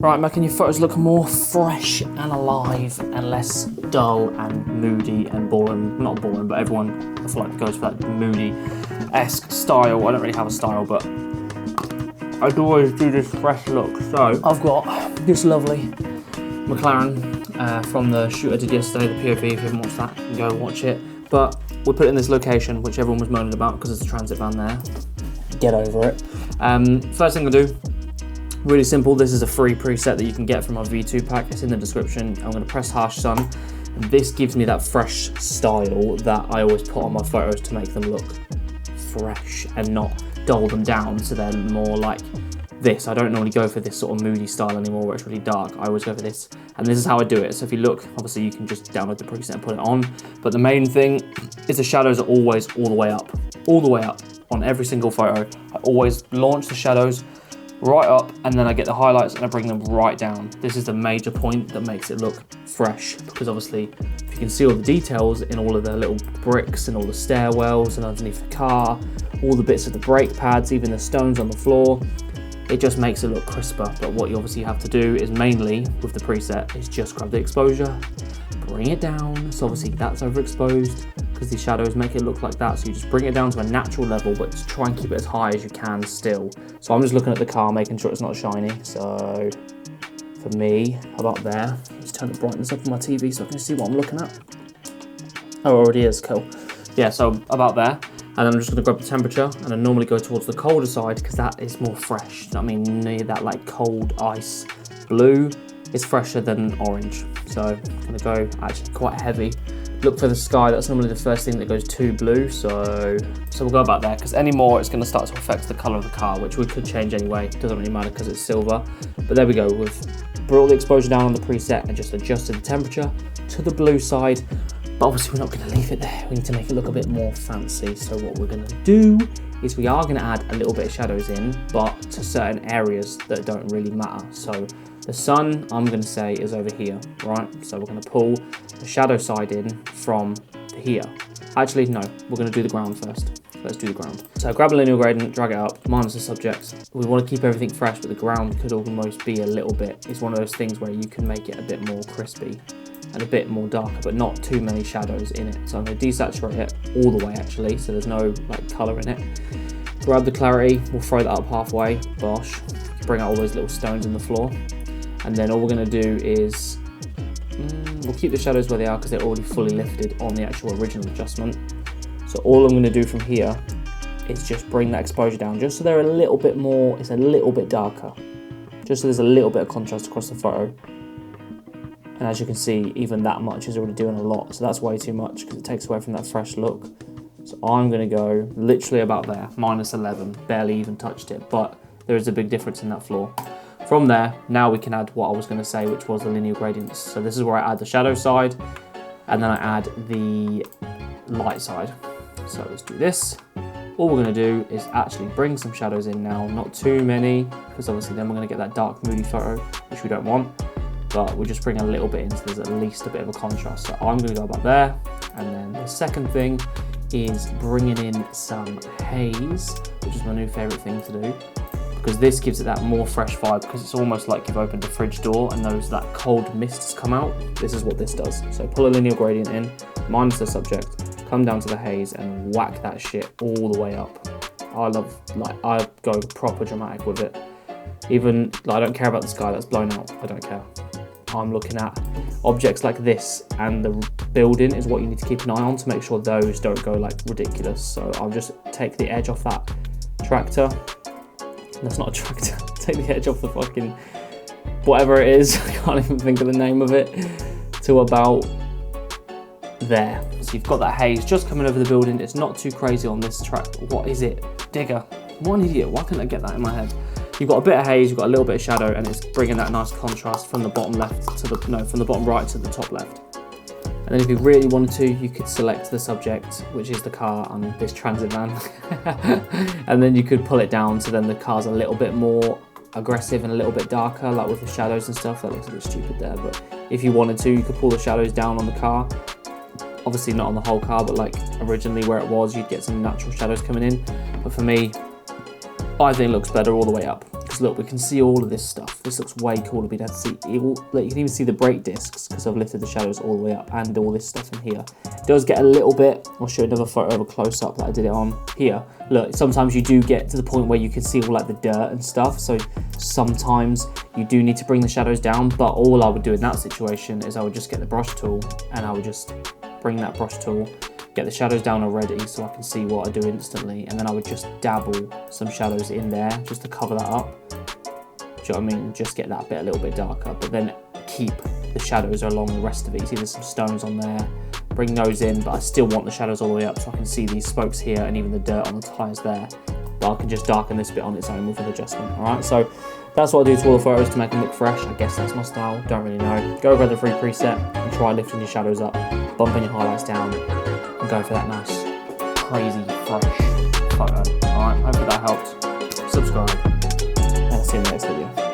Right, making your photos look more fresh and alive and less dull and moody and boring. Not boring, but everyone, I feel like, goes for that moody-esque style. I don't really have a style, but I'd always do this fresh look. So I've got this lovely McLaren from the shoot I did yesterday, the POV. If you haven't watched that, you can go watch it. But we put it in this location, which everyone was moaning about because there's a transit van there. Get over it. First thing I do, really simple. This is a free preset that you can get from our V2 pack. It's in the description. I'm going to press Harsh Sun, and this gives me that fresh style that I always put on my photos to make them look fresh and not dull them down so they're more like this. I don't normally go for this sort of moody style anymore where it's really dark. I always go for this, and this is how I do it. So if you look, obviously you can just download the preset and put it on, but the main thing is the shadows are always all the way up on every single photo. I always launch the shadows right up, and then I get the highlights and I bring them right down. This is the major point that makes it look fresh, because obviously if you can see all the details in all of the little bricks and all the stairwells and underneath the car, all the bits of the brake pads, even the stones on the floor, it just makes it look crisper. But what you obviously have to do is mainly with the preset is just grab the exposure, bring it down. So obviously that's overexposed because these shadows make it look like that. So you just bring it down to a natural level, but to try and keep it as high as you can still. So I'm just looking at the car, making sure it's not shiny. So for me, about there, let's turn the brightness up on my TV so I can see what I'm looking at. Oh, it already is, cool. Yeah, so about there. And then I'm just gonna grab the temperature, and I normally go towards the colder side because that is more fresh. I mean, near that like cold ice blue is fresher than orange. So I'm gonna go actually quite heavy. Look for the sky, that's normally the first thing that goes too blue. So we'll go about there, because any more it's gonna start to affect the color of the car, which we could change anyway. It doesn't really matter because it's silver. But there we go, we've brought the exposure down on the preset and just adjusted the temperature to the blue side. But obviously we're not gonna leave it there. We need to make it look a bit more fancy. So what we're gonna do is we are gonna add a little bit of shadows in, but to certain areas that don't really matter. So the sun, I'm gonna say, is over here, right? So we're gonna pull the shadow side in from here. Actually, no, we're gonna do the ground first. Let's do the ground. So grab a linear gradient, drag it up, minus the subject. We wanna keep everything fresh, but the ground could almost be a little bit, it's one of those things where you can make it a bit more crispy and a bit more darker, but not too many shadows in it. So I'm gonna desaturate it all the way actually, so there's no like color in it. Grab the clarity, we'll throw that up halfway, bosh. Bring out all those little stones in the floor. And then all we're gonna do is, we'll keep the shadows where they are because they're already fully lifted on the actual original adjustment. So all I'm gonna do from here is just bring that exposure down, just so they're a little bit more, it's a little bit darker. Just so there's a little bit of contrast across the photo. And as you can see, even that much is already doing a lot. So that's way too much because it takes away from that fresh look. So I'm gonna go literally about there, minus 11, barely even touched it, but there is a big difference in that floor. From there, now we can add what I was gonna say, which was the linear gradients. So this is where I add the shadow side, and then I add the light side. So let's do this. All we're gonna do is actually bring some shadows in now, not too many, because obviously then we're gonna get that dark, moody photo, which we don't want. But we just bring a little bit in so there's at least a bit of a contrast. So I'm gonna go about there. And then the second thing is bringing in some haze, which is my new favorite thing to do, because this gives it that more fresh vibe, because it's almost like you've opened a fridge door and that cold mists come out. This is what this does. So pull a linear gradient in, minus the subject, come down to the haze and whack that shit all the way up. I go proper dramatic with it. Even, I don't care about the sky that's blown out, I don't care. I'm looking at objects like this, and the building is what you need to keep an eye on to make sure those don't go like ridiculous. So I'll just take the edge off that tractor. That's not a tractor. Take the edge off the fucking whatever it is. I can't even think of the name of it. To about there. So you've got that haze just coming over the building. It's not too crazy on this track. What is it? Digger. What an idiot. Why couldn't I get that in my head? You've got a bit of haze, you've got a little bit of shadow, and it's bringing that nice contrast from the bottom left to from the bottom right to the top left. And then if you really wanted to, you could select the subject, which is the car and this transit van. And then you could pull it down so then the car's a little bit more aggressive and a little bit darker, like with the shadows and stuff. That looks a bit stupid there, but if you wanted to, you could pull the shadows down on the car. Obviously not on the whole car, but like originally where it was, you'd get some natural shadows coming in. But for me, I think it looks better all the way up. because look, we can see all of this stuff. This looks way cooler being able to see. Look, you can even see the break discs because I've lifted the shadows all the way up and all this stuff in here. It does get a little bit, I'll show you another photo of a close up that I did it on here. Look, sometimes you do get to the point where you can see all like the dirt and stuff. So sometimes you do need to bring the shadows down, but all I would do in that situation is I would just get the brush tool and I would just bring that brush tool, get the shadows down already so I can see what I do instantly, and then I would just dabble some shadows in there just to cover that up. Do you know what I mean? Just get that bit a little bit darker, but then keep the shadows along the rest of it. You see there's some stones on there, bring those in, but I still want the shadows all the way up so I can see these spokes here and even the dirt on the tyres there. But I can just darken this bit on its own with an adjustment, alright? So that's what I do to all the photos to make them look fresh. I guess that's my style, don't really know. Go over the free preset and try lifting your shadows up, bumping your highlights down, and go for that nice, crazy, fresh photo. Alright, hopefully that helped. Subscribe, and I'll see you in the next video.